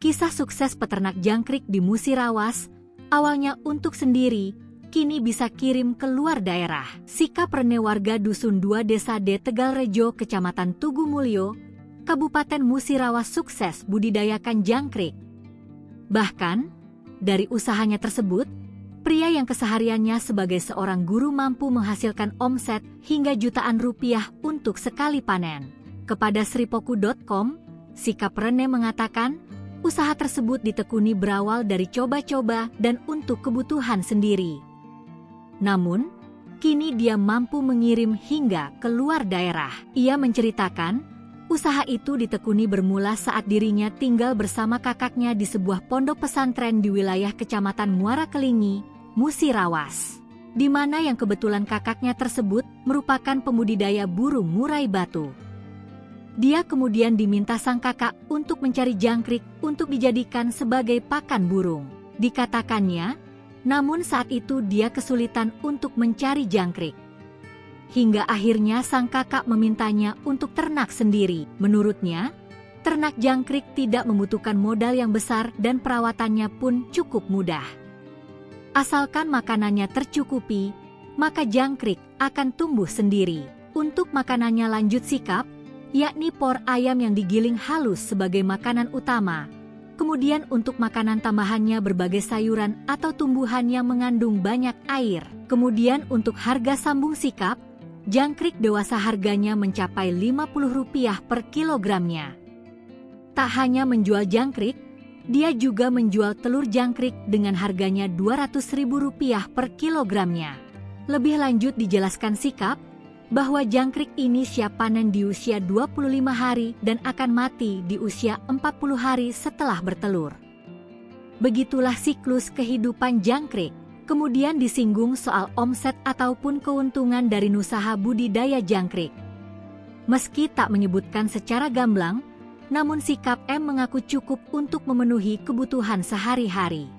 Kisah sukses peternak jangkrik di Musirawas, awalnya untuk sendiri, kini bisa kirim ke luar daerah. Sikap Rene warga Dusun 2 Desa D Tegalrejo, Kecamatan Tugu Mulyo, Kabupaten Musirawas sukses budidayakan jangkrik. Bahkan, dari usahanya tersebut, pria yang kesehariannya sebagai seorang guru mampu menghasilkan omset hingga jutaan rupiah untuk sekali panen. Kepada sripoku.com, sikap Rene mengatakan, usaha tersebut ditekuni berawal dari coba-coba dan untuk kebutuhan sendiri. Namun, kini dia mampu mengirim hingga ke luar daerah. Ia menceritakan, usaha itu ditekuni bermula saat dirinya tinggal bersama kakaknya di sebuah pondok pesantren di wilayah Kecamatan Muara Kelingi, Musirawas, di mana yang kebetulan kakaknya tersebut merupakan pembudidaya burung murai batu. Dia kemudian diminta sang kakak untuk mencari jangkrik untuk dijadikan sebagai pakan burung. Dikatakannya, namun saat itu dia kesulitan untuk mencari jangkrik. Hingga akhirnya sang kakak memintanya untuk ternak sendiri. Menurutnya, ternak jangkrik tidak membutuhkan modal yang besar dan perawatannya pun cukup mudah. Asalkan makanannya tercukupi, maka jangkrik akan tumbuh sendiri. Untuk makanannya lanjut sikap, yakni por ayam yang digiling halus sebagai makanan utama. Kemudian untuk makanan tambahannya berbagai sayuran atau tumbuhan yang mengandung banyak air. Kemudian untuk harga sambung sikap, jangkrik dewasa harganya mencapai Rp50 per kilogramnya. Tak hanya menjual jangkrik, dia juga menjual telur jangkrik dengan harganya Rp200.000 per kilogramnya. Lebih lanjut dijelaskan sikap, bahwa jangkrik ini siap panen di usia 25 hari dan akan mati di usia 40 hari setelah bertelur. Begitulah siklus kehidupan jangkrik. Kemudian disinggung soal omset ataupun keuntungan dari usaha budidaya jangkrik. Meski tak menyebutkan secara gamblang, namun sikap M mengaku cukup untuk memenuhi kebutuhan sehari-hari.